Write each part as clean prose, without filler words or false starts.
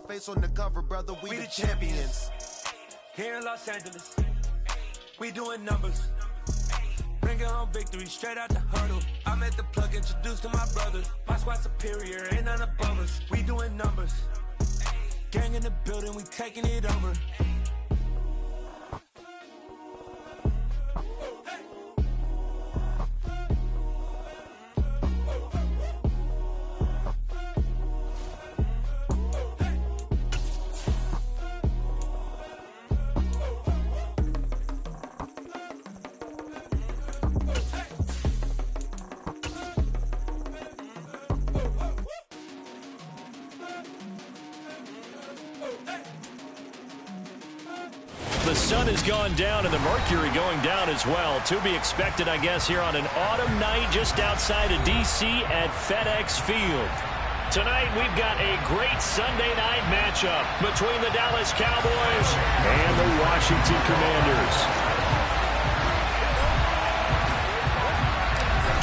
face on the cover, brother. We the champions. Here in Los Angeles, we doing numbers. Bringing home victory straight out the huddle. I'm at the plug, introduced to my brothers. My squad superior, ain't none above us. We doing numbers. Gang in the building, we taking it over. The sun has gone down and the mercury going down as well. To be expected, I guess, here on an autumn night just outside of D.C. at FedEx Field. Tonight, we've got a great Sunday night matchup between the Dallas Cowboys and the Washington Commanders.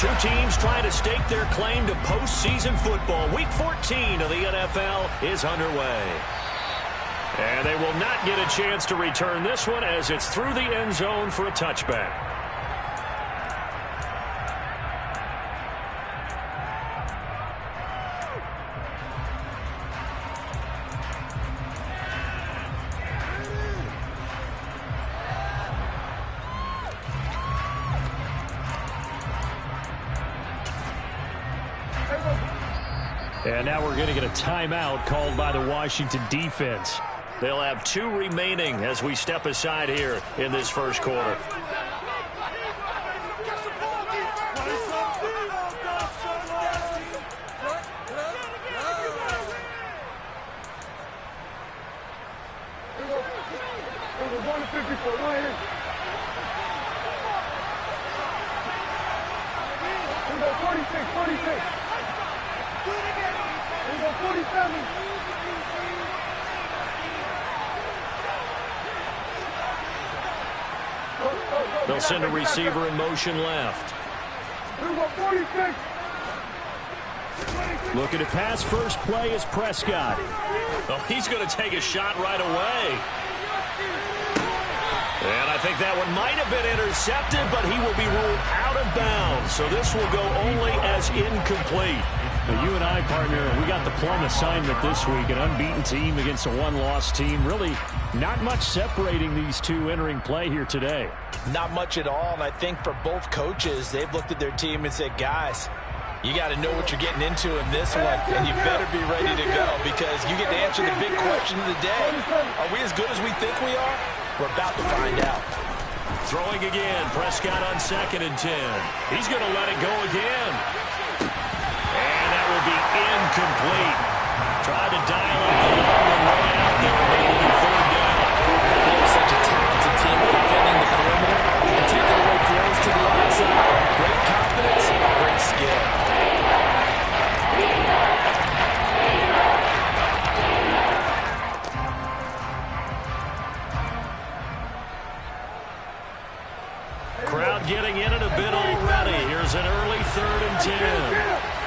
Two teams trying to stake their claim to postseason football. Week 14 of the NFL is underway. And they will not get a chance to return this one as it's through the end zone for a touchback. And now we're going to get a timeout called by the Washington defense. They'll have 2 remaining as we step aside here in this first quarter. They'll send a receiver in motion left. Looking to pass first play is Prescott. Oh, he's going to take a shot right away. And I think that one might have been intercepted, but he will be ruled out of bounds. So this will go only as incomplete. Well, you and I, partner, we got the plum assignment this week. An unbeaten team against a one-loss team. Really not much separating these two entering play here today. Not much at all, and I think for both coaches, they've looked at their team and said, guys, you got to know what you're getting into in this one, and you better be ready to go because you get to answer the big question of the day. Are we as good as we think we are? We're about to find out. Throwing again, Prescott on 2nd and 10. He's going to let it go again. And that will be incomplete. Tried to dial up the long one right out there, but it will be 3rd down. They're such a talented team defending the perimeter and taking away throws to the outside. Great confidence, great skill. Crowd getting in it a bit already. Here's an early 3rd and 10.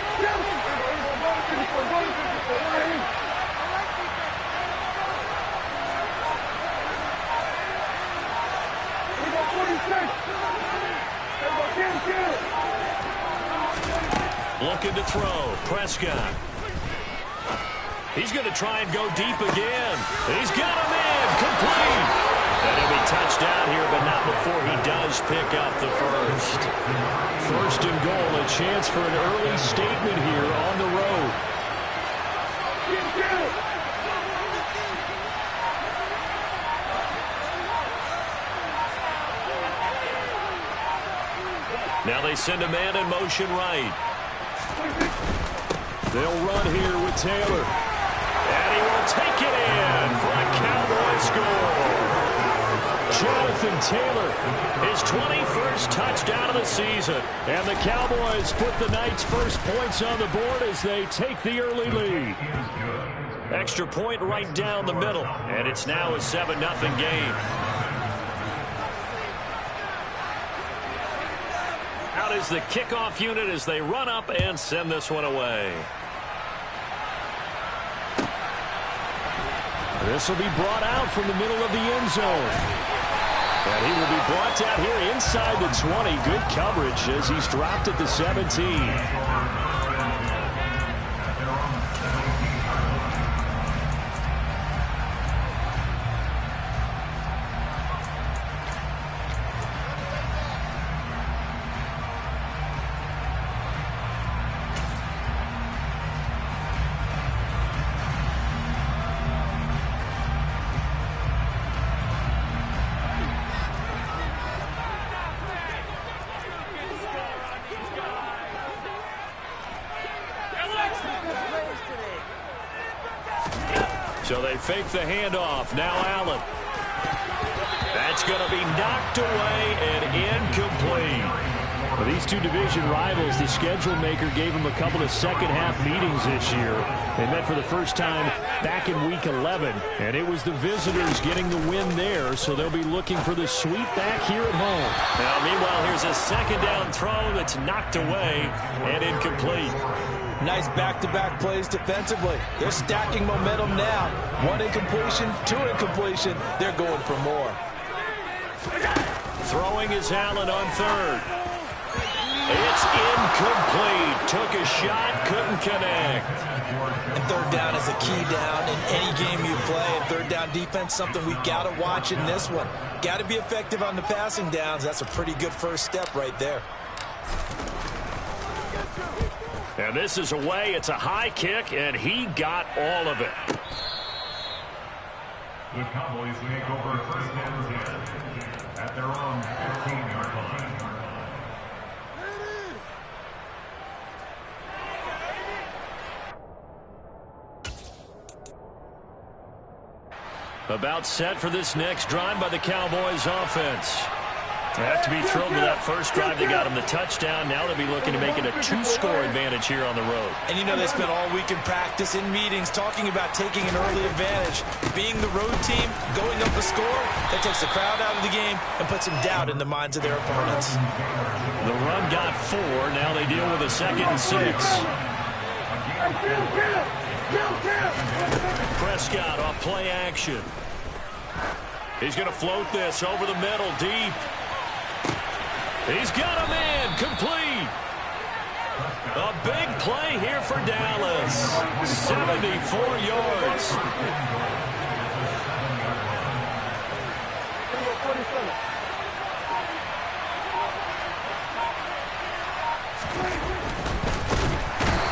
Looking to throw. Prescott. He's going to try and go deep again. He's got him in. Complete. And he'll be touched down here, but not before he does pick up the first. 1st and goal. A chance for an early statement here on the road. Now they send a man in motion right. They'll run here with Taylor. And he will take it in for a Cowboy score. Jonathan Taylor, his 21st touchdown of the season. And the Cowboys put the Knights' first points on the board as they take the early lead. Extra point right down the middle. And it's now a 7-0 game. Out is the kickoff unit as they run up and send this one away. This will be brought out from the middle of the end zone. And he will be brought down here inside the 20. Good coverage as he's dropped at the 17. So they fake the handoff. Now Allen. That's going to be knocked away and incomplete. For these two division rivals, the schedule maker gave them a couple of second-half meetings this year. They met for the first time back in Week 11, and it was the visitors getting the win there, so they'll be looking for the sweep back here at home. Now, meanwhile, here's a second-down throw that's knocked away and incomplete. Nice back-to-back plays defensively. They're stacking momentum now. One incompletion, two incompletion. They're going for more. Throwing is Allen on third. It's incomplete. Took a shot, couldn't connect. And third down is a key down in any game you play. And third down defense, something we've got to watch in this one. Got to be effective on the passing downs. That's a pretty good first step right there. And this is away. It's a high kick, and he got all of it. The Cowboys make over first and 10 at their own 15-yard line. About set for this next drive by the Cowboys offense. They have to be thrilled with that first drive. They got them the touchdown. Now they'll be looking to make it a 2-score advantage here on the road. And you know they spent all week in practice, in meetings, talking about taking an early advantage. Being the road team, going up a score, that takes the crowd out of the game and puts some doubt in the minds of their opponents. The run got 4. Now they deal with a 2nd and 6. Prescott off play action. He's going to float this over the middle, deep. He's got a man, complete. A big play here for Dallas. 74 yards.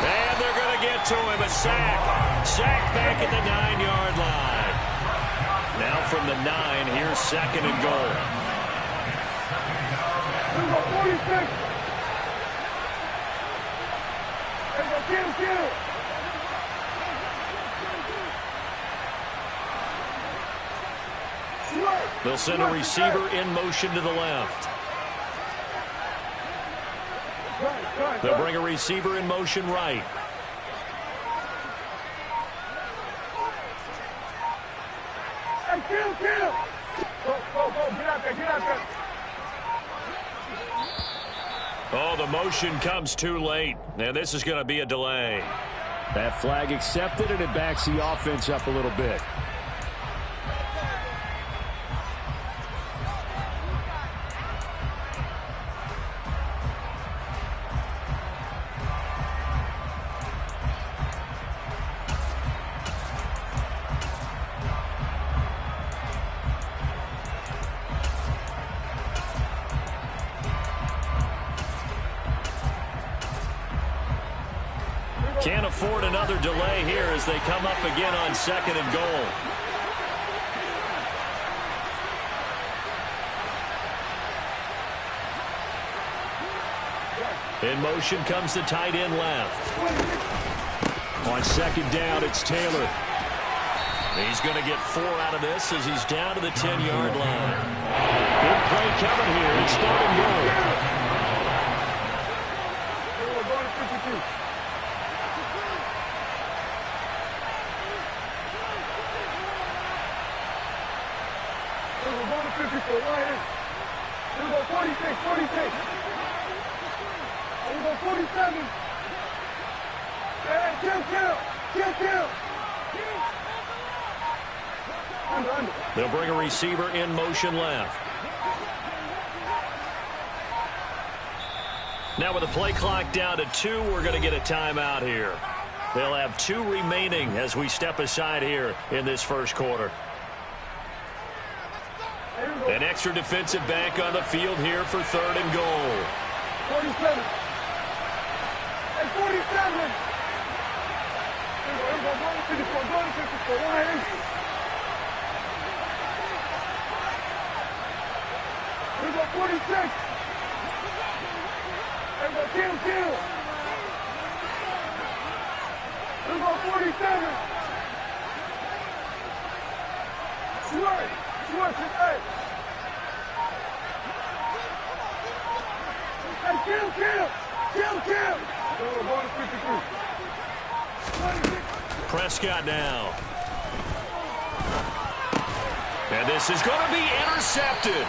And they're going to get to him, a sack. Sack back at the 9-yard line. Now from the 9, here's 2nd and goal. They'll send a receiver in motion to the left. They'll bring a receiver in motion right. Oh, the motion comes too late. And this is going to be a delay. That flag accepted, and it backs the offense up a little bit. Can't afford another delay here as they come up again on 2nd and goal. In motion comes the tight end left. On 2nd down, it's Taylor. He's going to get 4 out of this as he's down to the 10-yard line. Big play coming here. It's 3rd and goal. They'll bring a receiver in motion left. Now with the play clock down to 2, we're going to get a timeout here. They'll have 2 remaining as we step aside here in this first quarter. An extra defensive back on the field here for 3rd and goal. 47. Hey, 47. We got 46. Kill. We got 47. Switch, hey. Hey, kill. Prescott now. And this is going to be intercepted.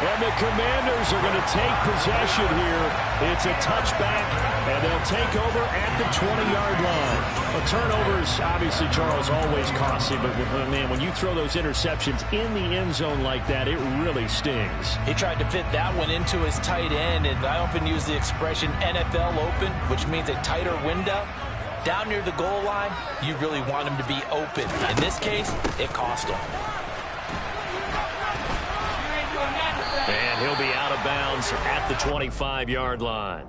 And the Commanders are going to take possession here. It's a touchback, and they'll take over at the 20-yard line. Well, turnovers, obviously, Charles, always costly, but man, when you throw those interceptions in the end zone like that, it really stings. He tried to fit that one into his tight end, and I often use the expression NFL open, which means a tighter window. Down near the goal line, you really want him to be open. In this case, it cost him. And he'll be out of bounds at the 25-yard line.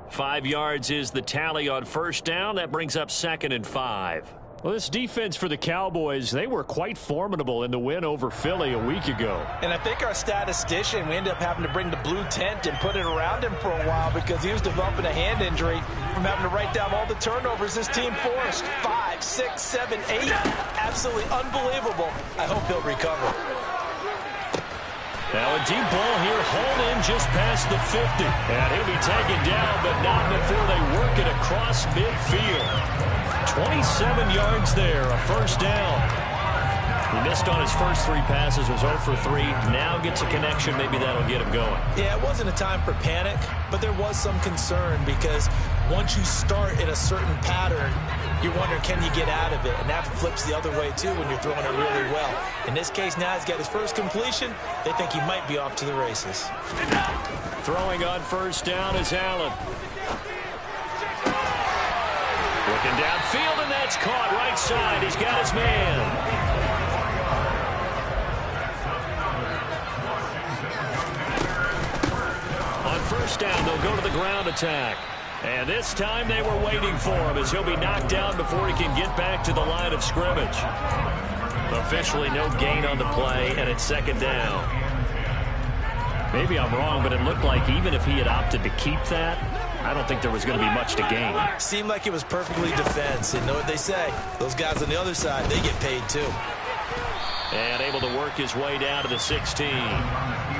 5 yards is the tally on first down. That brings up 2nd and 5. Well, this defense for the Cowboys, they were quite formidable in the win over Philly a week ago. And I think our statistician, we ended up having to bring the blue tent and put it around him for a while because he was developing a hand injury from having to write down all the turnovers this team forced. 5, 6, 7, 8. Absolutely unbelievable. I hope he'll recover. Now a deep ball here, hauled in just past the 50. And he'll be taken down, but not before they work it across midfield. 27 yards there, a first down. He missed on his first 3 passes, was 0 for 3. Now gets a connection, maybe that'll get him going. Yeah, it wasn't a time for panic, but there was some concern because once you start in a certain pattern, you wonder, can you get out of it? And that flips the other way, too, when you're throwing it really well. In this case, now he's got his first completion. They think he might be off to the races. Throwing on first down is Allen. Looking downfield, and that's caught right side. He's got his man. On first down, they'll go to the ground attack. And this time they were waiting for him as he'll be knocked down before he can get back to the line of scrimmage. Officially no gain on the play, and it's 2nd down. Maybe I'm wrong, but it looked like even if he had opted to keep that, I don't think there was going to be much to gain. Seemed like it was perfectly defense. And know what they say? Those guys on the other side, they get paid too. And able to work his way down to the 16.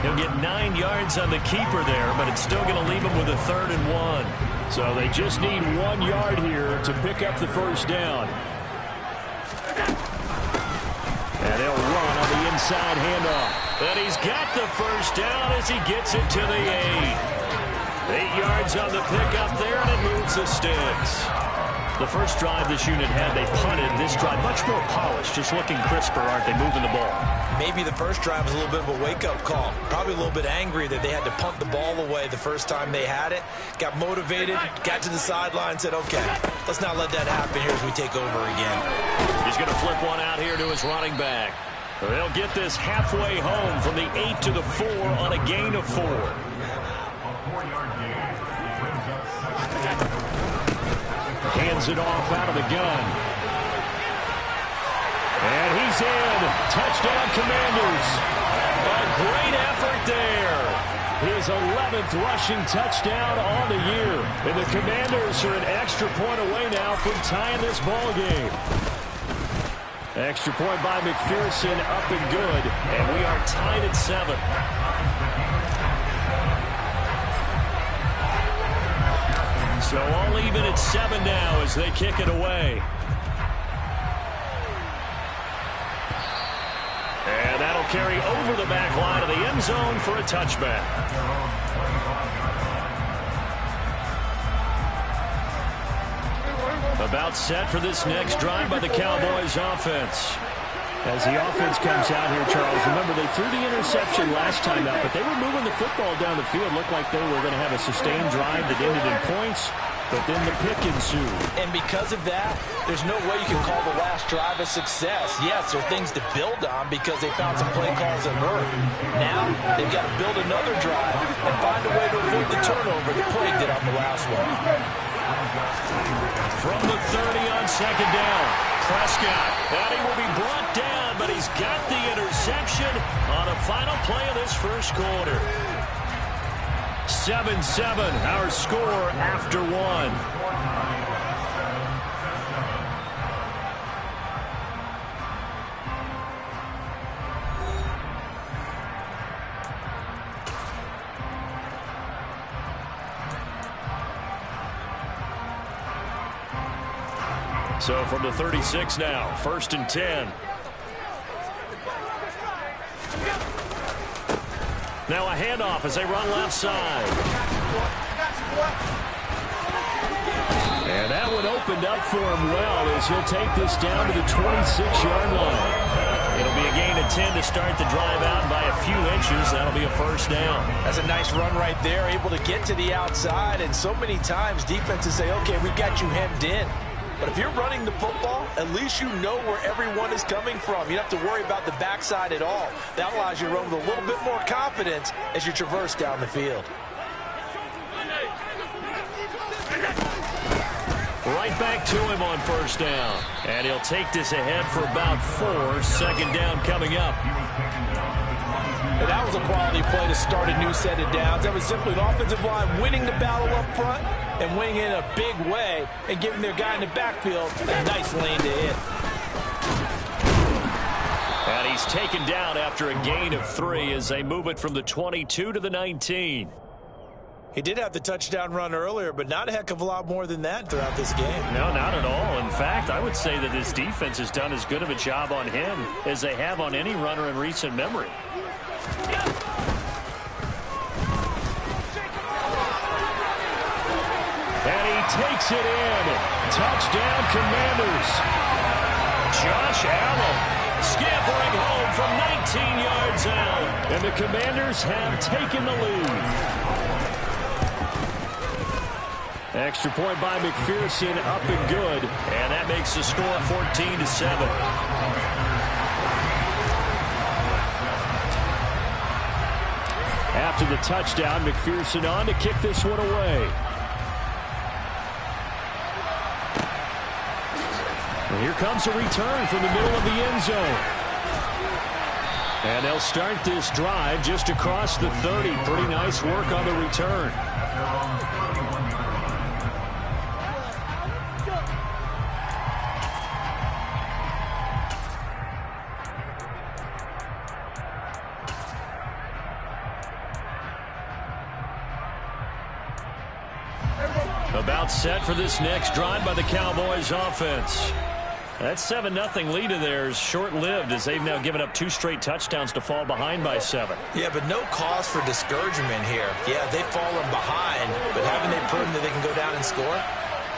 He'll get 9 yards on the keeper there, but it's still going to leave him with a 3rd and 1. So they just need 1 yard here to pick up the first down. And they'll run on the inside handoff. And he's got the first down as he gets it to the 8. 8 yards on the pickup there, and it moves the sticks. The first drive this unit had, they punted. This drive, much more polished, just looking crisper, aren't they, moving the ball? Maybe the first drive was a little bit of a wake-up call. Probably a little bit angry that they had to punt the ball away the first time they had it. Got motivated, got to the sideline, said, okay, let's not let that happen here as we take over again. He's going to flip one out here to his running back. They'll get this halfway home from the 8 to the 4 on a gain of 4. A 4-yard gain. Brings up 2nd. Hands it off out of the gun. And he's in. Touchdown, Commanders. A great effort there. His 11th rushing touchdown on the year. And the Commanders are an extra point away now from tying this ball game. Extra point by McPherson, up and good. And we are tied at 7. So all even at 7 now as they kick it away. And that'll carry over the back line of the end zone for a touchback. About set for this next drive by the Cowboys offense. As the offense comes out here, Charles, remember they threw the interception last time out, but they were moving the football down the field. Looked like they were going to have a sustained drive that ended in points, but then the pick ensued. And because of that, there's no way you can call the last drive a success. Yes, there are things to build on because they found some play calls that work. Now, they've got to build another drive and find a way to avoid the turnover that plagued it on the last one. From the 30 on second down, Prescott. And he will be brought down, but he's got the interception on the final play of this first quarter. 7-7, our score after one. So from the 36 now, 1st and 10. Now a handoff as they run left side. And that one opened up for him well as he'll take this down to the 26-yard line. It'll be a gain of 10 to start the drive out by a few inches. That'll be a first down. That's a nice run right there, able to get to the outside. And so many times defenses say, okay, we got you hemmed in. But if you're running the football, at least you know where everyone is coming from. You don't have to worry about the backside at all. That allows you to run with a little bit more confidence as you traverse down the field. Right back to him on first down. And he'll take this ahead for about 4. Second down coming up. And that was a quality play to start a new set of downs. That was simply an offensive line winning the battle up front and winning in a big way and giving their guy in the backfield a nice lane to hit. And he's taken down after a gain of 3 as they move it from the 22 to the 19. He did have the touchdown run earlier, but not a heck of a lot more than that throughout this game. No, not at all. In fact, I would say that this defense has done as good of a job on him as they have on any runner in recent memory. And he takes it in. Touchdown, Commanders. Josh Allen scampering home from 19 yards out. And the Commanders have taken the lead. Extra point by McPherson, up and good. And that makes the score 14-7. After the touchdown, McPherson on to kick this one away. And here comes a return from the middle of the end zone. And they'll start this drive just across the 30. Pretty nice work on the return. About set for this next drive by the Cowboys offense. That 7-0 lead of theirs short-lived as they've now given up 2 straight touchdowns to fall behind by 7. Yeah, but no cause for discouragement here. Yeah, they've fallen behind, but haven't they proven that they can go down and score?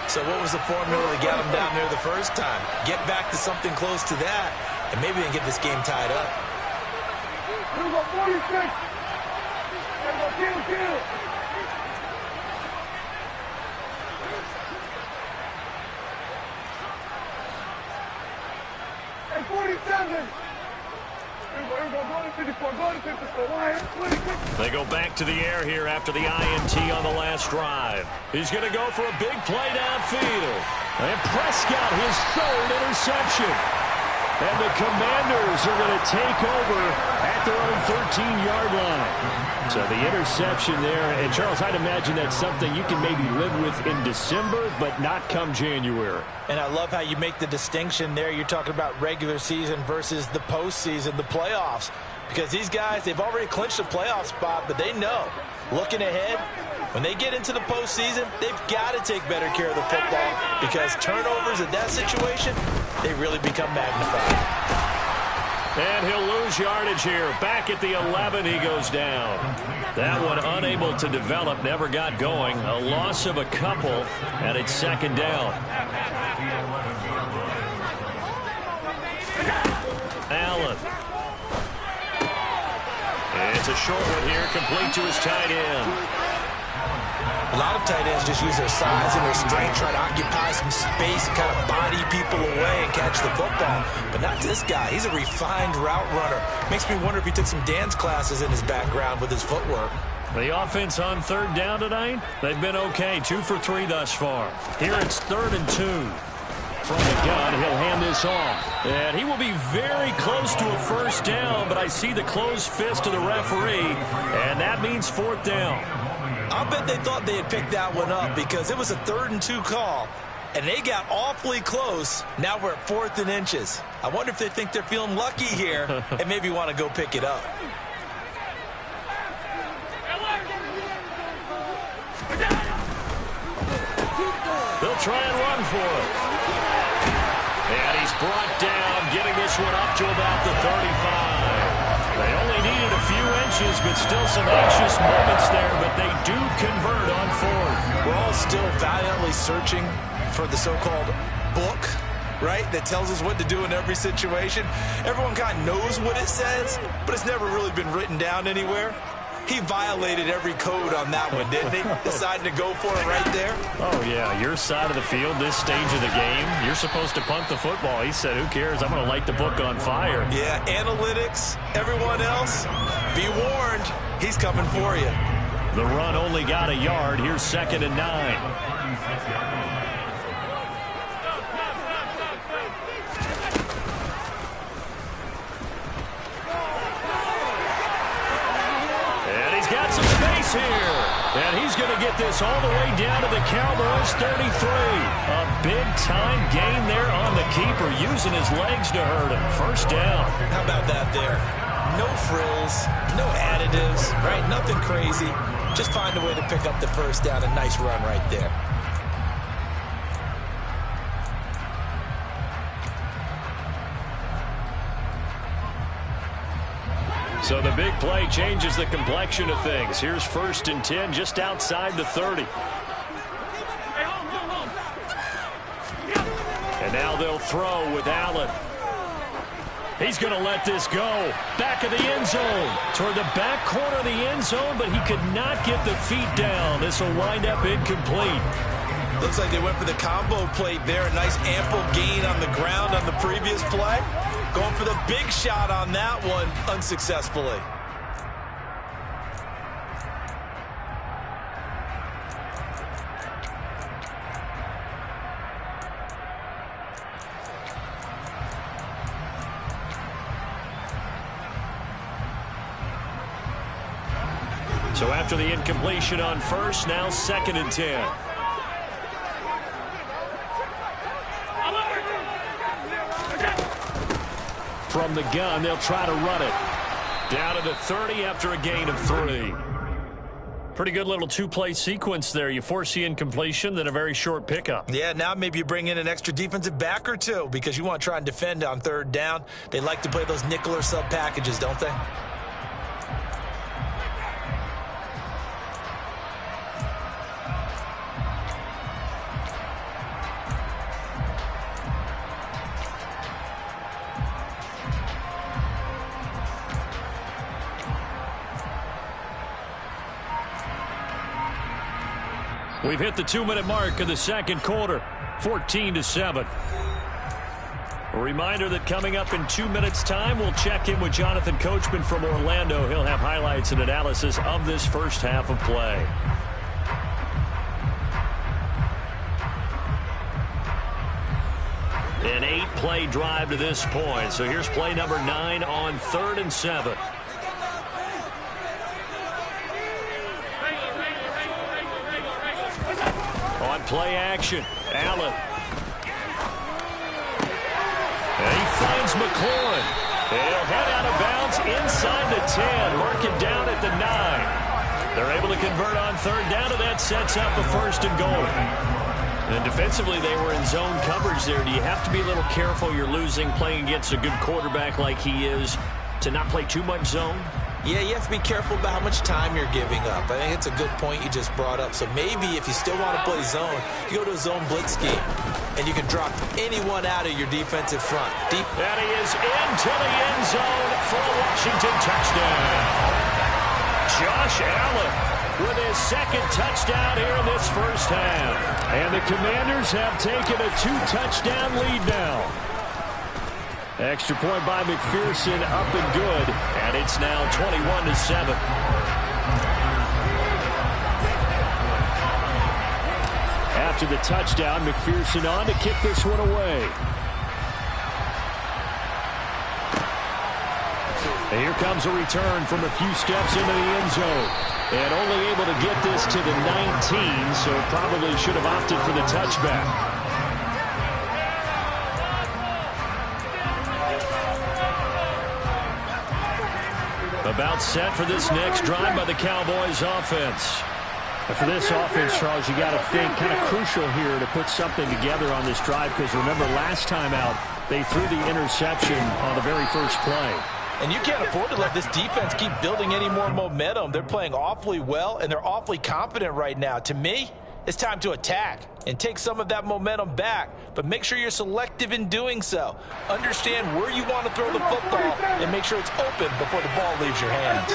So what was the formula that got them down there the first time? Get back to something close to that, and maybe they can get this game tied up. Here we go, 46. Here we go, kill. And 47. They go back to the air here after the INT on the last drive. He's going to go for a big play downfield. And Prescott, his 3rd interception. And the Commanders are going to take over at their own 13-yard line. So the interception there. And, Charles, I'd imagine that's something you can maybe live with in December, but not come January. And I love how you make the distinction there. You're talking about regular season versus the postseason, the playoffs. Because these guys, they've already clinched a playoff spot, but they know, looking ahead, when they get into the postseason, they've got to take better care of the football because turnovers in that situation, they really become magnified. And he'll lose yardage here. Back at the 11, he goes down. That one unable to develop, never got going. A loss of a couple, and it's 2nd down. Allen. It's a short one here, complete to his tight end. A lot of tight ends just use their size and their strength, try to occupy some space and kind of body people away and catch the football. But not this guy. He's a refined route runner. Makes me wonder if he took some dance classes in his background with his footwork. The offense on third down tonight, they've been okay. 2 for 3 thus far. Here it's 3rd and 2. From the gun, he'll hand this off. And he will be very close to a first down, but I see the closed fist of the referee, and that means 4th down. I'll bet they thought they had picked that one up because it was a 3rd and 2 call, and they got awfully close. Now we're at 4th and inches. I wonder if they think they're feeling lucky here and maybe want to go pick it up. They'll try and run for it. And he's brought down, getting this one up to about the 35. They only needed a few inches, but still some anxious moments there, but they do convert on 4th. We're all still valiantly searching for the so-called book, right, that tells us what to do in every situation. Everyone kind of knows what it says, but it's never really been written down anywhere. He violated every code on that one, didn't he? Deciding to go for it right there. Oh, yeah, your side of the field, this stage of the game, you're supposed to punt the football. He said, who cares? I'm going to light the book on fire. Yeah, analytics, everyone else, be warned, he's coming for you. The run only got a yard. Here's 2nd and 9. Here, and he's going to get this all the way down to the Cowboys 33. A big-time gain there on the keeper, using his legs to hurt him. First down. How about that there? No frills, no additives, right? Nothing crazy. Just find a way to pick up the first down. A nice run right there. So the big play changes the complexion of things. Here's 1st and 10 just outside the 30. And now they'll throw with Allen. He's going to let this go. Back of the end zone. Toward the back corner of the end zone, but he could not get the feet down. This will wind up incomplete. Looks like they went for the combo plate there. A nice ample gain on the ground on the previous play. Going for the big shot on that one unsuccessfully. So after the incompletion on first, now 2nd and 10. From the gun, they'll try to run it. Down to the 30 after a gain of 3. Pretty good little 2-play sequence there. You force the incompletion, then a very short pickup. Yeah, now maybe you bring in an extra defensive back or two because you want to try and defend on 3rd down. They like to play those nickel or sub packages, don't they? We've hit the 2-minute mark of the 2nd quarter, 14-7. A reminder that coming up in 2 minutes' time, we'll check in with Jonathan Coachman from Orlando. He'll have highlights and analysis of this first half of play. An 8-play drive to this point. So here's play number 9 on 3rd and 7. On play action, Allen. And he finds McLaurin. He'll head out of bounds inside the 10, mark it down at the 9. They're able to convert on 3rd down, and that sets up a 1st and goal. And defensively, they were in zone coverage there. Do you have to be a little careful? You're losing, playing against a good quarterback like he is, to not play too much zone? Yeah, you have to be careful about how much time you're giving up. I think it's a good point you just brought up. So maybe if you still want to play zone, you go to a zone blitz scheme. and you can drop anyone out of your defensive front. And he is into the end zone for a Washington touchdown. Josh Allen with his second touchdown here in this first half. And the Commanders have taken a 2-touchdown lead now. Extra point by McPherson, up and good. And it's now 21-7. After the touchdown, McPherson on to kick this one away. And here comes a return from a few steps into the end zone. And only able to get this to the 19, so probably should have opted for the touchback. About set for this next drive by the Cowboys offense. And for this offense, Charles, you got to think kind of crucial here to put something together on this drive, because remember last time out they threw the interception on the very first play. And you can't afford to let this defense keep building any more momentum. They're playing awfully well, and they're awfully competent right now. To me, it's time to attack and take some of that momentum back, but make sure you're selective in doing so. Understand where you want to throw the football and make sure it's open before the ball leaves your hands.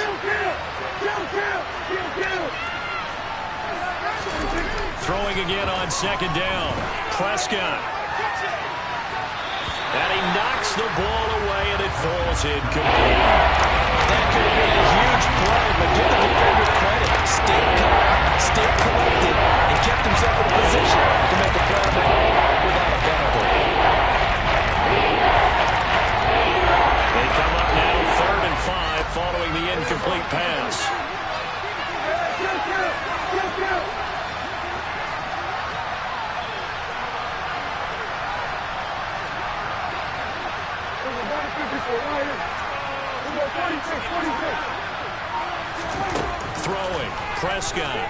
Throwing again on second down. Prescott. And he knocks the ball away, and it falls incomplete. That could have been a huge play, but give the defender credit. Stayed calm, stayed collected, and kept himself in a position to make a play on the ball without a penalty. They come up now 3rd and 5 following the incomplete pass. Throwing, Prescott.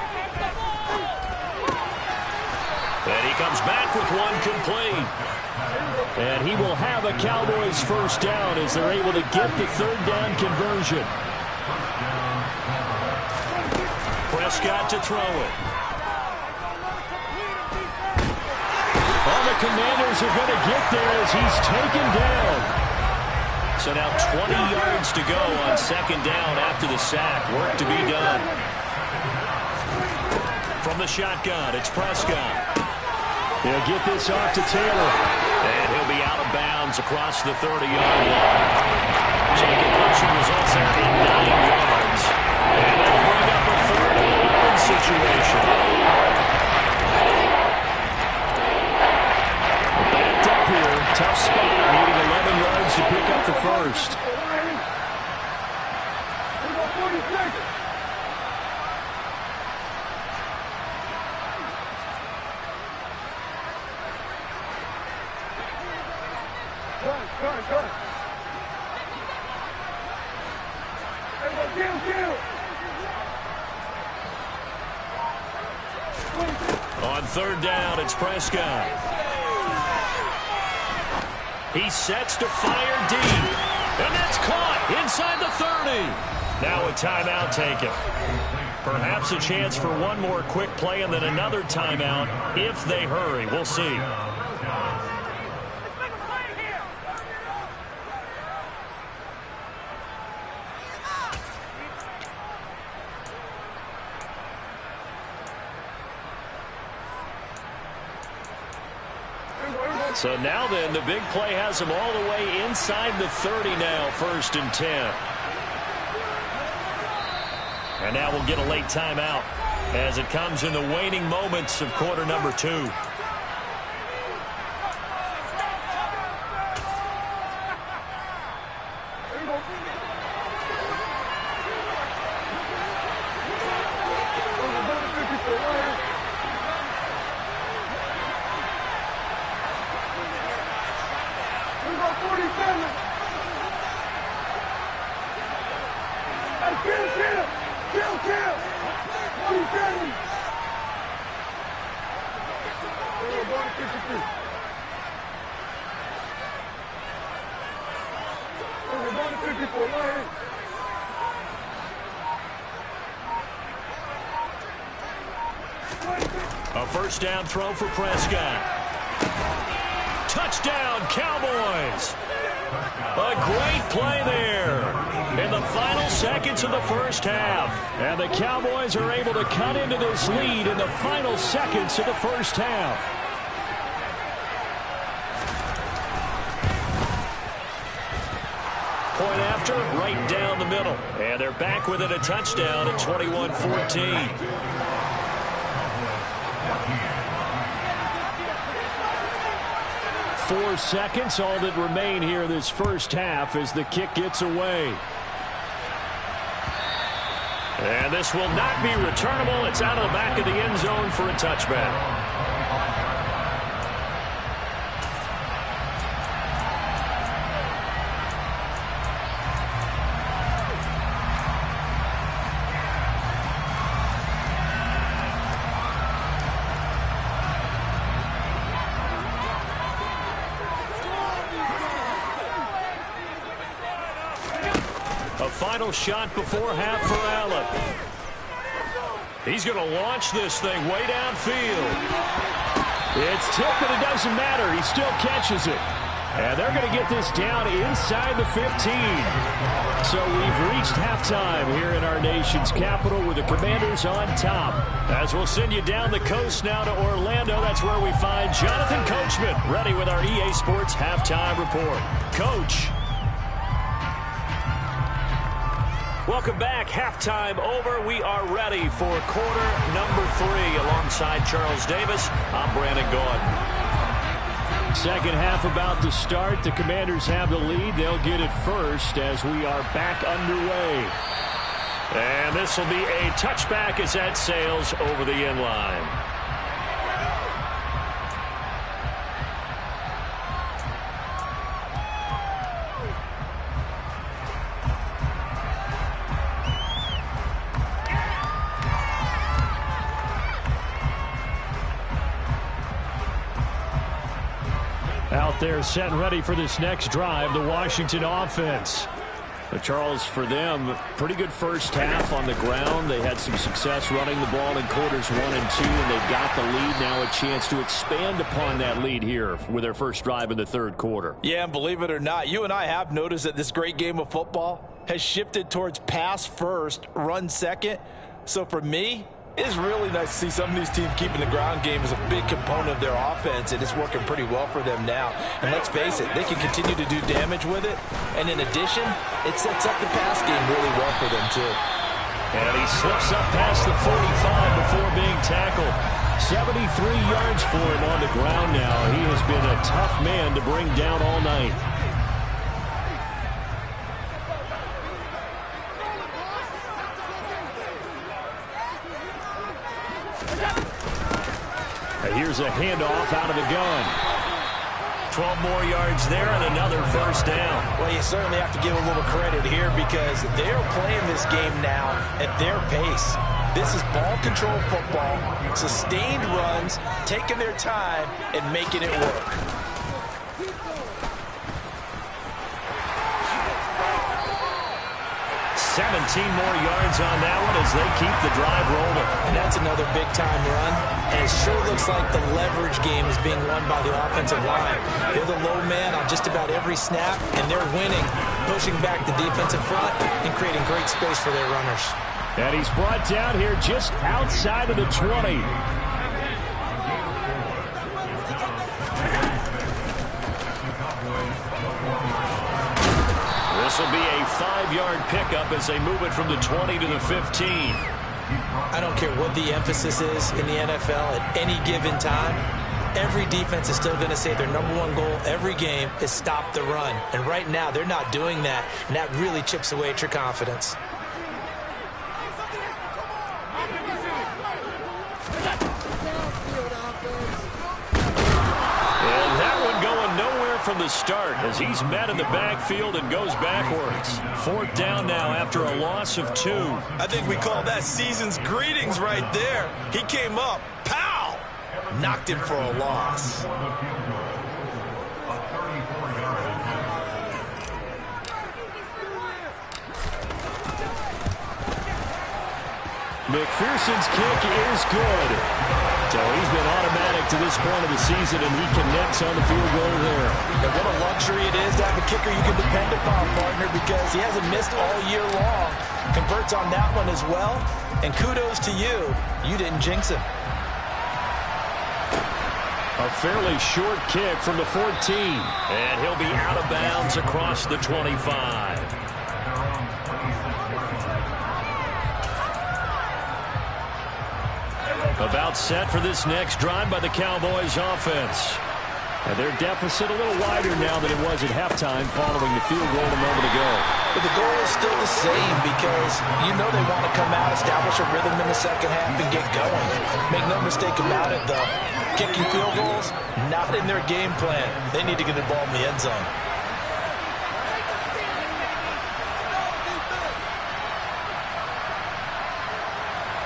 And he comes back with one complete. And he will have a Cowboys first down as they're able to get the 3rd down conversion. Prescott to throw it. All the Commanders are going to get there as he's taken down. So now 20 yards to go on 2nd down after the sack. Work to be done. From the shotgun, it's Prescott. He'll get this off to Taylor. And he'll be out of bounds across the 30-yard line. Chain completion results there in 9 yards. And that'll bring up a 3rd and 11 situation. Backed up here. Tough spot. Needing 11 yards to pick up the first. On 3rd down, it's Prescott. He sets to fire deep. And that's caught inside the 30. Now a timeout taken. Perhaps a chance for one more quick play and then another timeout if they hurry. We'll see. So now then, the big play has them all the way inside the 30 now, 1st and 10. And now we'll get a late timeout as it comes in the waning moments of quarter number 2. A 1st down throw for Prescott. Touchdown, Cowboys. A great play there in the final seconds of the first half. And the Cowboys are able to cut into this lead in the final seconds of the first half. Point after, right down the middle. And they're back within a touchdown at 21-14. 4 seconds, all that remain here this first half as the kick gets away. And this will not be returnable. It's out of the back of the end zone for a touchback. Final shot before half for Allen. He's going to launch this thing way downfield. It's tipped, but it doesn't matter. He still catches it. And they're going to get this down inside the 15. So we've reached halftime here in our nation's capital with the Commanders on top. As we'll send you down the coast now to Orlando, that's where we find Jonathan Coachman ready with our EA Sports halftime report. Coach. Welcome back. Halftime over. We are ready for quarter number 3 alongside Charles Davis. I'm Brandon Gaudin. Second half about to start. The Commanders have the lead. They'll get it first as we are back underway. And this will be a touchback as that sails over the end line. Out there set and ready for this next drive, the Washington offense. But Charles, for them, pretty good first half on the ground. They had some success running the ball in quarters 1 and 2, and they've got the lead. Now a chance to expand upon that lead here with their first drive in the third quarter. Yeah, and believe it or not, you and I have noticed that this great game of football has shifted towards pass first, run second. So for me, it's really nice to see some of these teams keeping the ground game as a big component of their offense, and it's working pretty well for them now. And let's face it, they can continue to do damage with it. And in addition, it sets up the pass game really well for them, too. And he slips up past the 45 before being tackled. 73 yards for him on the ground now. He has been a tough man to bring down all night. Here's a handoff out of the gun. 12 more yards there and another first down. Well, you certainly have to give a little credit here because they're playing this game now at their pace. This is ball control football, sustained runs, taking their time and making it work. 17 more yards on that one as they keep the drive rolling. And that's another big-time run. And it sure looks like the leverage game is being won by the offensive line. They're the low man on just about every snap, and they're winning, pushing back the defensive front and creating great space for their runners. And he's brought down here just outside of the 20. This will be a 5-yard pickup as they move it from the 20 to the 15. I don't care what the emphasis is in the NFL at any given time. Every defense is still going to say their #1 goal every game is stop the run. And right now, they're not doing that, and that really chips away at your confidence. From the start as he's met in the backfield and goes backwards. 4th down now after a loss of 2. I think we call that season's greetings right there. He came up, pow, knocked him for a loss. McPherson's kick is good. So he's been automatic to this point of the season, and he connects on the field goal there. And what a luxury it is to have a kicker you can depend upon, partner, because he hasn't missed all year long. Converts on that one as well. And kudos to you. You didn't jinx him. A fairly short kick from the 14. And he'll be out of bounds across the 25. About set for this next drive by the Cowboys offense. And their deficit a little wider now than it was at halftime following the field goal a moment ago. But the goal is still the same because you know they want to come out, establish a rhythm in the second half, and get going. Make no mistake about it, though. Kicking field goals, not in their game plan. They need to get the ball in the end zone.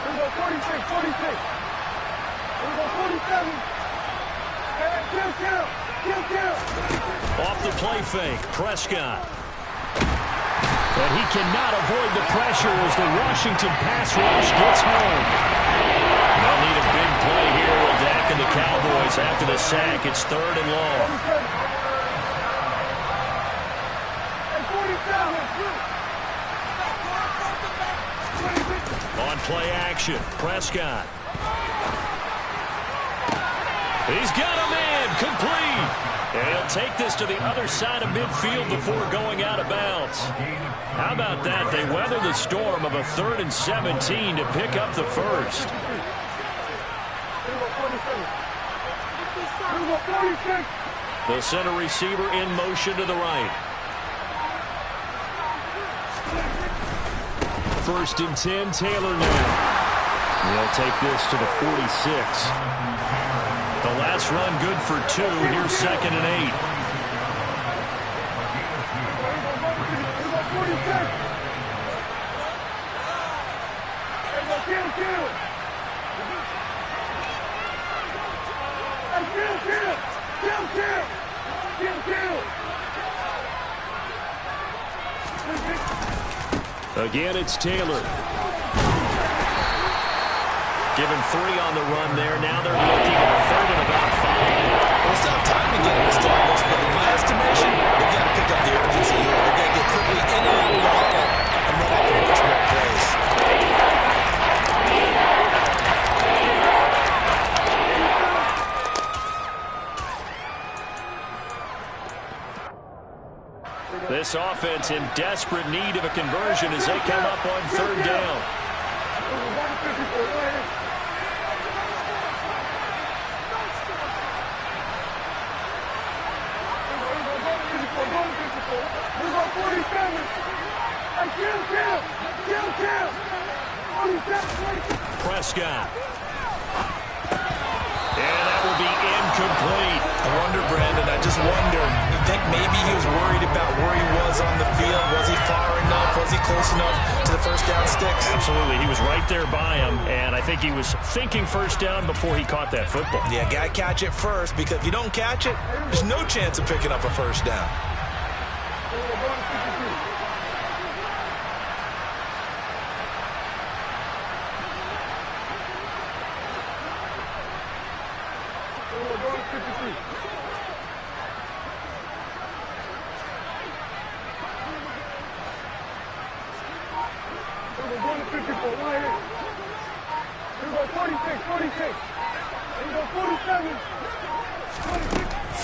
Here we go, 46. Here we go, 47. Off the play fake, Prescott. And he cannot avoid the pressure as the Washington pass rush gets home. They'll need a big play here with Dak and the Cowboys after the sack. It's 3rd and long. On play action, Prescott. He's got a man, complete. And he'll take this to the other side of midfield before going out of bounds. How about that? They weather the storm of a 3rd and 17 to pick up the first. The center receiver in motion to the right. 1st and 10, Taylor now. They'll take this to the 46. The last run good for 2. Here's 2nd and 8. Again, it's Taylor. Given 3 on the run there. Now they're looking at a 3rd and about 5. Well, it's not time to get him established, but in my estimation, they've got to pick up the urgency here. They've got to get quickly in and out of the huddle and then after much more plays. This offense in desperate need of a conversion as they come up on 3rd down. Prescott. And that will be incomplete. I wonder, Brandon, I just wonder, you think maybe he was worried about where he was on the field? Was he far enough? Was he close enough to the first down sticks? Absolutely. He was right there by him, and I think he was thinking first down before he caught that football. Yeah, got to catch it first, because if you don't catch it, there's no chance of picking up a first down.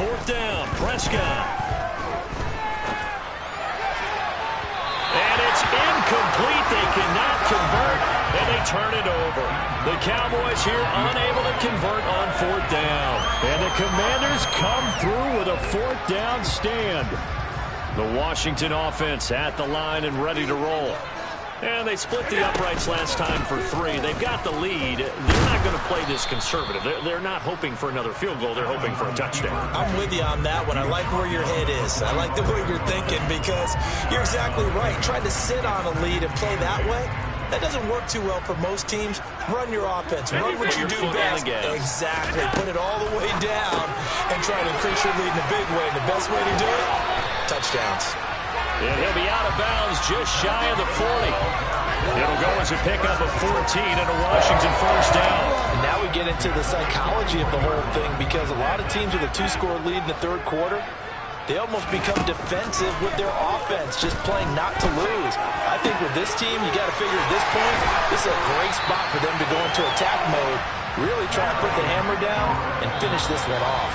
Fourth down, Prescott. And it's incomplete. They cannot convert, and they turn it over. The Cowboys here unable to convert on 4th down. And the Commanders come through with a 4th down stand. The Washington offense at the line and ready to roll. And they split the uprights last time for 3. They've got the lead. They're not going to play this conservative. They're not hoping for another field goal. They're hoping for a touchdown. I'm with you on that one. I like where your head is. I like the way you're thinking because you're exactly right. Trying to sit on a lead and play that way, that doesn't work too well for most teams. Run your offense. Run what you do best. Exactly. Put it all the way down and try to increase your lead in a big way. And the best way to do it, touchdowns. And he'll be out of bounds just shy of the 40. It'll go as a pickup of 14 and a Washington first down. And now we get into the psychology of the whole thing, because a lot of teams with a 2-score lead in the third quarter, they almost become defensive with their offense, just playing not to lose. I think with this team, you got to figure at this point, this is a great spot for them to go into attack mode, really try and put the hammer down and finish this one off.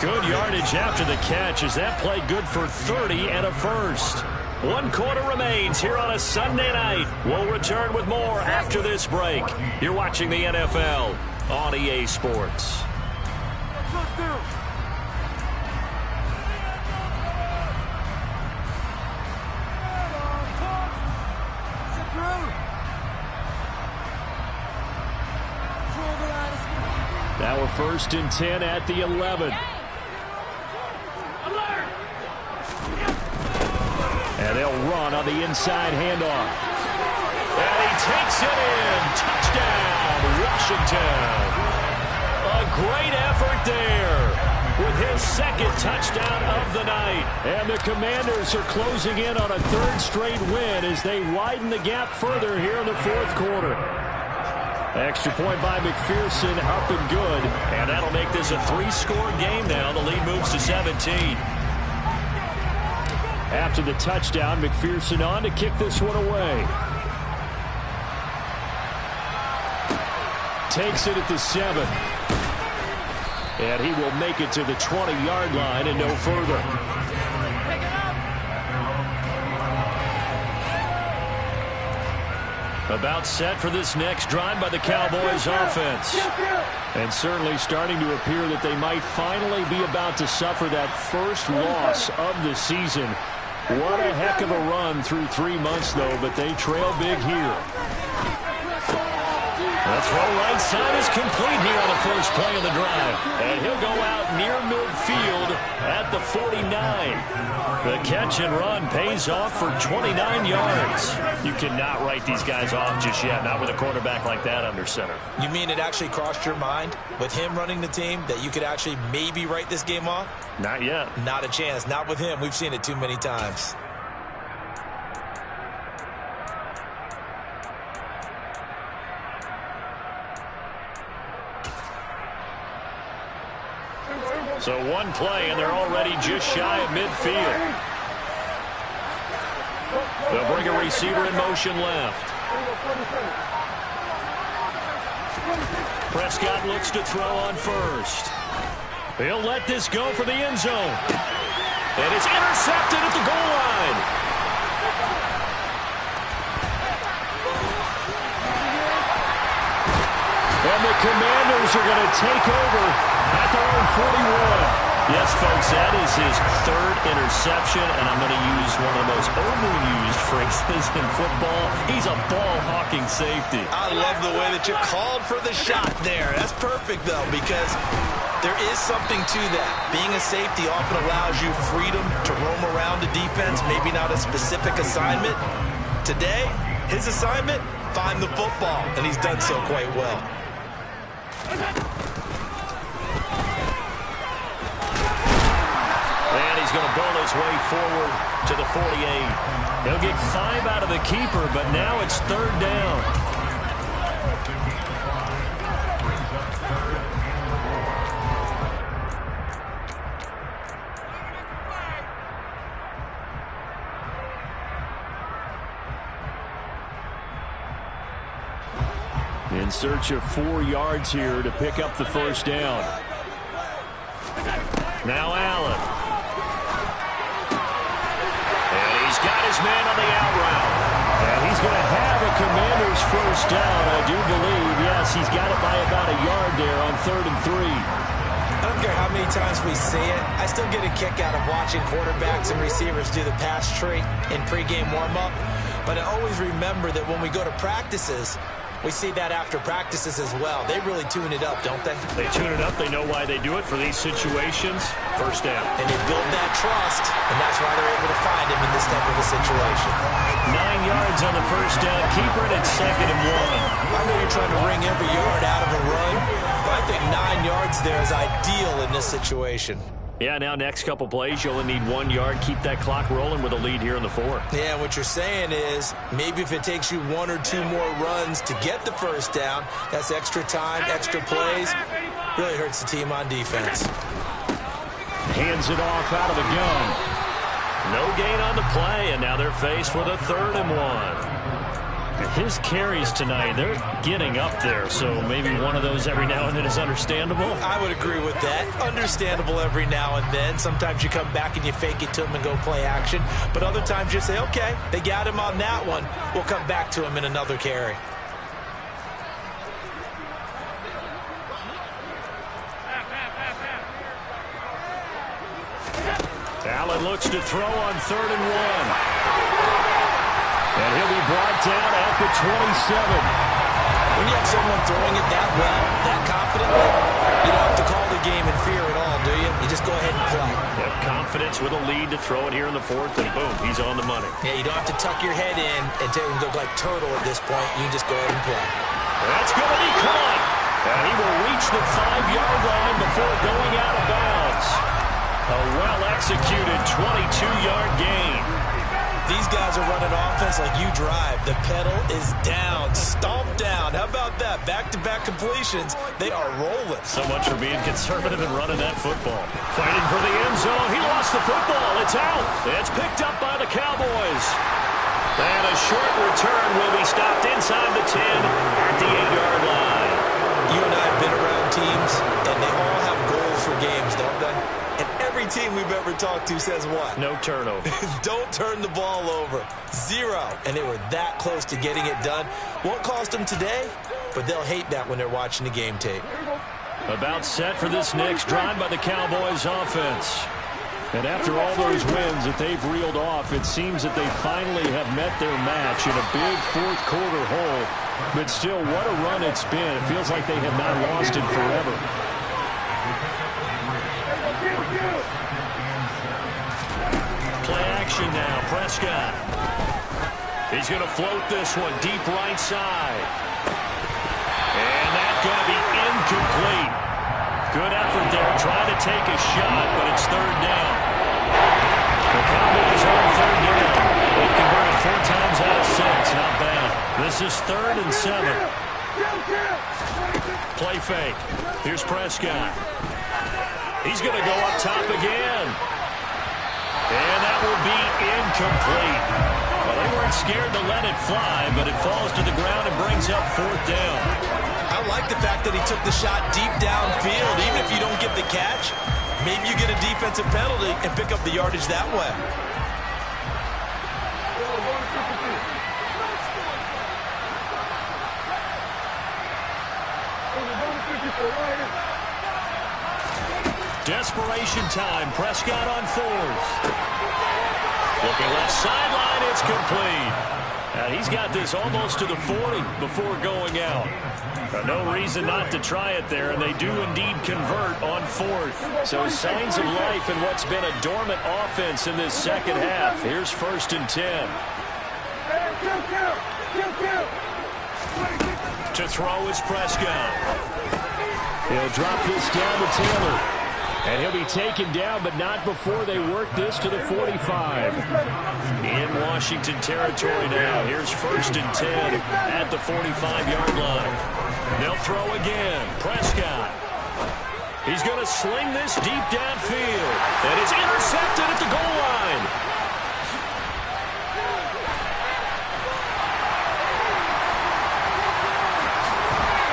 Good yardage after the catch as that play good for 30 and a first. 1 quarter remains here on a Sunday night. We'll return with more after this break. You're watching the NFL on EA Sports. Now we're 1st and 10 at the 11. And they'll run on the inside handoff. And he takes it in. Touchdown, Washington. A great effort there with his 2nd touchdown of the night. And the Commanders are closing in on a 3rd straight win as they widen the gap further here in the 4th quarter. Extra point by McPherson, up and good. And that'll make this a 3-score game now. The lead moves to 17. After the touchdown, McPherson on to kick this one away. Takes it at the 7. And he will make it to the 20-yard line and no further. About set for this next drive by the Cowboys offense. And certainly starting to appear that they might finally be about to suffer that first loss of the season. What a heck of a run through 3 months, though, but they trail big here. The throw right side is complete here on the first play of the drive. And he'll go out near midfield at the 49. The catch and run pays off for 29 yards. You cannot write these guys off just yet, not with a quarterback like that under center. You mean it actually crossed your mind with him running the team that you could actually maybe write this game off? Not yet. Not a chance. Not with him. We've seen it too many times. So 1 play, and they're already just shy of midfield. They'll bring a receiver in motion left. Prescott looks to throw on first. He'll let this go for the end zone. And it's intercepted at the goal line. And the Commanders are going to take over at their own 41. Yes, folks, that is his 3rd interception, and I'm going to use one of the most overused phrases in football. He's a ball-hawking safety. I love the way that you called for the shot there. That's perfect, though, because there is something to that. Being a safety often allows you freedom to roam around the defense, maybe not a specific assignment. Today, his assignment, find the football, and he's done so quite well. And he's going to bowl his way forward to the 48. He'll get 5 out of the keeper, but now it's 3rd down. In search of 4 yards here to pick up the first down. Now Allen. And he's got his man on the out route. And he's going to have a Commander's first down, I do believe. Yes, he's got it by about a yard there on 3rd and 3. I don't care how many times we say it, I still get a kick out of watching quarterbacks and receivers do the pass tree in pregame warm-up. But I always remember that when we go to practices, we see that after practices as well. They really tune it up, don't they? They tune it up. They know why they do it for these situations. First down. And they build that trust, and that's why they're able to find him in this type of a situation. 9 yards on the first down. Keeper it at 2nd and 1. I know you're trying to wring every yard out of a run, but I think 9 yards there is ideal in this situation. Yeah, now next couple plays, you only need 1 yard. Keep that clock rolling with a lead here in the fourth. Yeah, what you're saying is maybe if it takes you 1 or 2 more runs to get the first down, that's extra time, extra plays. Really hurts the team on defense. Hands it off out of the gun. No gain on the play, and now they're faced with a 3rd and 1. His carries tonight, they're getting up there, so maybe one of those every now and then is understandable. I would agree with that. Understandable every now and then. Sometimes you come back and you fake it to him and go play action. But other times you say, okay, they got him on that one. We'll come back to him in another carry. Allen looks to throw on 3rd and 1. And he'll be brought down at the 27. When you have someone throwing it that well, that confidently, you don't have to call the game in fear at all, do you? You just go ahead and play. Yep, confidence with a lead to throw it here in the 4th, and boom, he's on the money. Yeah, you don't have to tuck your head in and look like turtle at this point. You can just go ahead and play. That's going to be caught. And he will reach the 5-yard line before going out of bounds. A well-executed 22-yard gain. These guys are running offense like you drive. The pedal is down, stomped down. How about that? Back-to-back completions. They are rolling. So much for being conservative and running that football. Fighting for the end zone. He lost the football. It's out. It's picked up by the Cowboys. And a short return will be stopped inside the 10 at the 8-yard line. You and I have been around teams, and they all have goals for games, don't they? And every team we've ever talked to says what? No turnover. Don't turn the ball over. 0. And they were that close to getting it done. Won't cost them today, but they'll hate that when they're watching the game tape. About set for this next drive by the Cowboys offense. And after all those wins that they've reeled off, it seems that they finally have met their match in a big fourth-quarter hole. But still, what a run it's been. It feels like they have not lost it forever. Play action now. Prescott. He's going to float this one deep right side. And that's going to be incomplete. Good effort there, trying to take a shot, but it's 3rd down. The Cowboys are on 3rd down. They've converted 4 times out of 6. Not bad. This is 3rd and 7. Play fake. Here's Prescott. He's going to go up top again. And that will be incomplete. Well, they weren't scared to let it fly, but it falls to the ground and brings up 4th down. I like the fact that he took the shot deep downfield. Even if you don't get the catch, maybe you get a defensive penalty and pick up the yardage that way. Desperation time. Prescott on 4th. Looking left sideline. It's complete. He's got this almost to the 40 before going out. No reason not to try it there, and they do indeed convert on 4th. So signs of life in what's been a dormant offense in this second half. Here's 1st and 10. To throw is Prescott. He'll drop this down to Taylor. And he'll be taken down, but not before they work this to the 45. In Washington territory now. Here's 1st and 10 at the 45-yard line. They'll throw again. Prescott. He's going to sling this deep downfield. And it's intercepted at the goal line.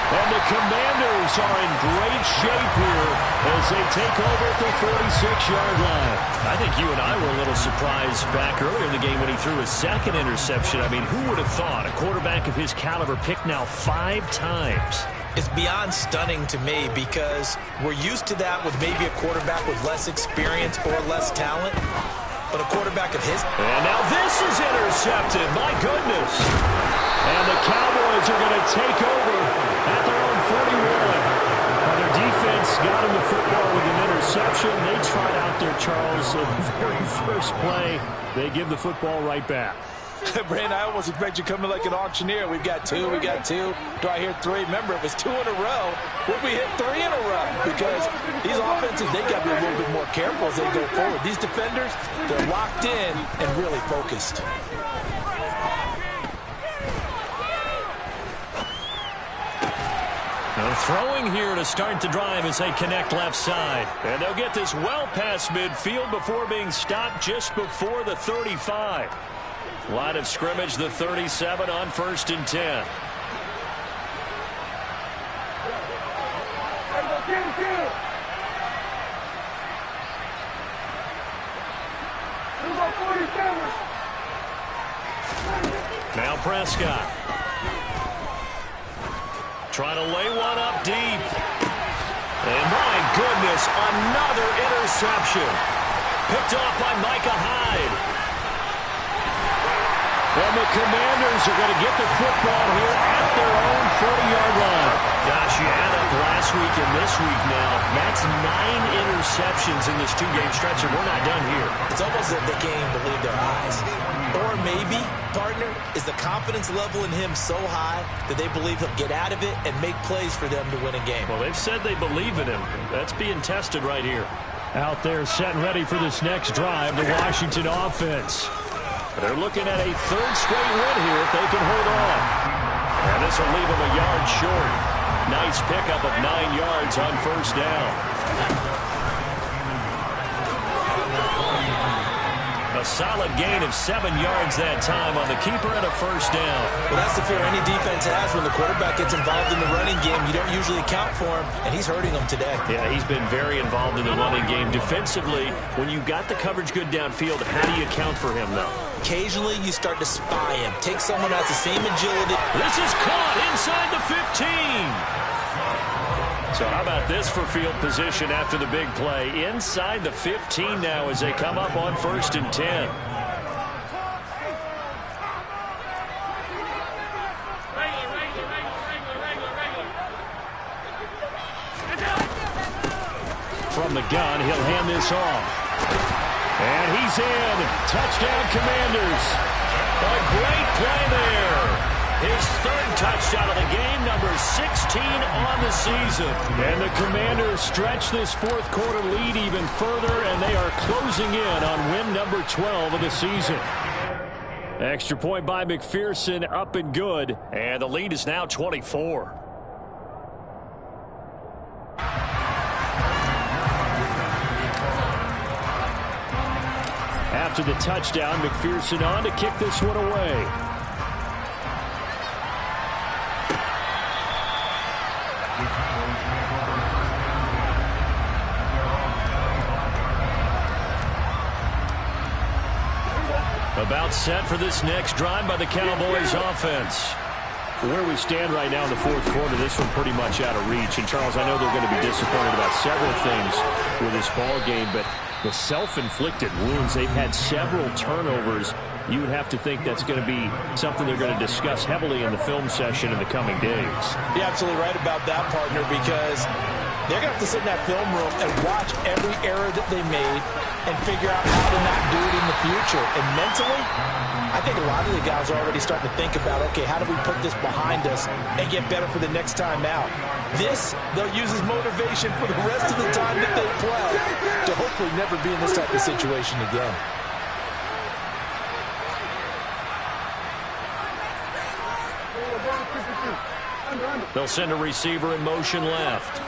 And the Commanders are in great shape here as they take over at the 46-yard line. I think you and I were a little surprised back earlier in the game when he threw his 2nd interception. I mean, who would have thought a quarterback of his caliber picked now 5 times? It's beyond stunning to me because we're used to that with maybe a quarterback with less experience or less talent. But a quarterback of his... And now this is intercepted. My goodness. And the Cowboys are going to take over at their own 41. Now their defense got him the football with an interception. They tried out there, Charles, in the very first play. They give the football right back. Brandon, I almost expect you coming like an auctioneer. We've got two, we got two. Do I hear three? Remember, if it's 2 in a row, would we hit 3 in a row? Because these offenses, they got to be a little bit more careful as they go forward. These defenders, they're locked in and really focused. Throwing here to start the drive as they connect left side. And they'll get this well past midfield before being stopped just before the 35. Line of scrimmage, the 37 on 1st and 10. Now Prescott. Trying to lay one up deep. And my goodness, another interception. Picked off by Micah Hyde. And the Commanders are going to get the football here at their own 40-yard line. Gosh, you add up last week and this week now. That's 9 interceptions in this 2-game stretch, and we're not done here. It's almost as if they can't even believe their eyes. Or maybe, partner, is the confidence level in him so high that they believe he'll get out of it and make plays for them to win a game. Well, they've said they believe in him. That's being tested right here. Out there set and ready for this next drive, the Washington offense. They're looking at a 3rd straight win here if they can hold on. And this will leave them a yard short. Nice pickup of 9 yards on 1st down. A solid gain of 7 yards that time on the keeper and a 1st down. Well, that's the fear any defense has when the quarterback gets involved in the running game. You don't usually account for him, and he's hurting them today. Yeah, he's been very involved in the running game. Defensively, when you got the coverage good downfield, how do you account for him, though? Occasionally, you start to spy him. Take someone who has the same agility. This is caught inside the 15. So how about this for field position after the big play? Inside the 15 now as they come up on 1st and 10. From the gun, he'll hand this off. And he's in. Touchdown, Commanders. A great play there. His 3rd touchdown of the game, number 16 on the season. And the Commanders stretch this 4th quarter lead even further, and they are closing in on win number 12 of the season. Extra point by McPherson, up and good. And the lead is now 24. After the touchdown, McPherson on to kick this one away. About set for this next drive by the Cowboys offense. Where we stand right now in the 4th quarter, this one pretty much out of reach. And, Charles, I know they're going to be disappointed about several things with this ball game, but the self-inflicted wounds, they've had several turnovers. You would have to think that's going to be something they're going to discuss heavily in the film session in the coming days. You're absolutely right about that, partner, because they're going to have to sit in that film room and watch every error that they made and figure out how to not do it in the future. And mentally, I think a lot of the guys are already starting to think about, okay, how do we put this behind us and get better for the next time out? This, they'll use as motivation for the rest of the time that they play to hopefully never be in this type of situation again. They'll send a receiver in motion left.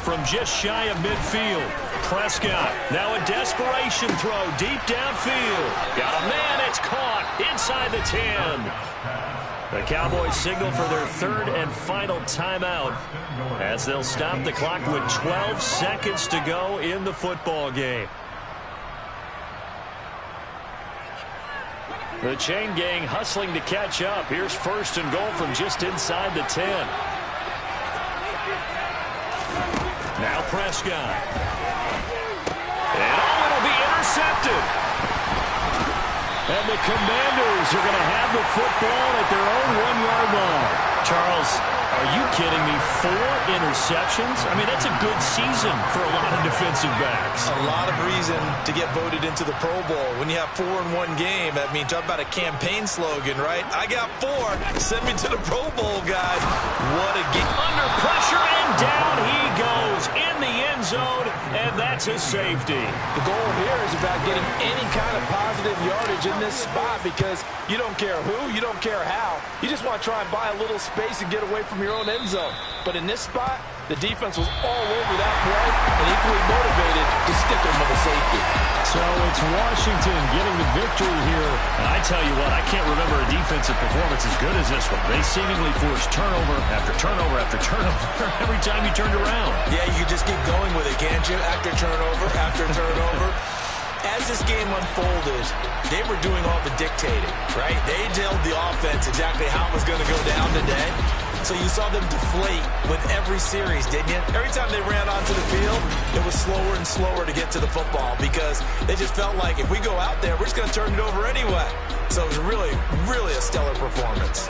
From just shy of midfield, Prescott. Now a desperation throw deep downfield. Got a man, it's caught inside the 10. The Cowboys signal for their 3rd and final timeout as they'll stop the clock with 12 seconds to go in the football game. The chain gang hustling to catch up. Here's 1st and goal from just inside the 10. Now Prescott. And it'll be intercepted. And the Commanders are going to have the football at their own 1-yard line. Charles, are you kidding me? 4 interceptions? I mean, that's a good season for a lot of defensive backs. A lot of reason to get voted into the Pro Bowl. When you have 4 in one game, I mean, talk about a campaign slogan, right? I got 4. Send me to the Pro Bowl, guys. What a game. Under pressure, and down he goes in the end zone, and that's a safety. The goal here is about getting any kind of positive yardage in this spot because you don't care who, you don't care how. You just want to try and buy a little space and get away from your own end zone. But in this spot, the defense was all over that play and equally motivated to stick them with a safety. So it's Washington getting the victory here. And I tell you what, I can't remember a defensive performance as good as this one. They seemingly forced turnover after turnover after turnover every time you turned around. Yeah, you just keep going with it, can't you? After turnover. As this game unfolded, they were doing all the dictating, right? They told the offense exactly how it was going to go down today. So you saw them deflate with every series, didn't you? Every time they ran onto the field, it was slower and slower to get to the football because they just felt like if we go out there, we're just going to turn it over anyway. So it was really, really a stellar performance.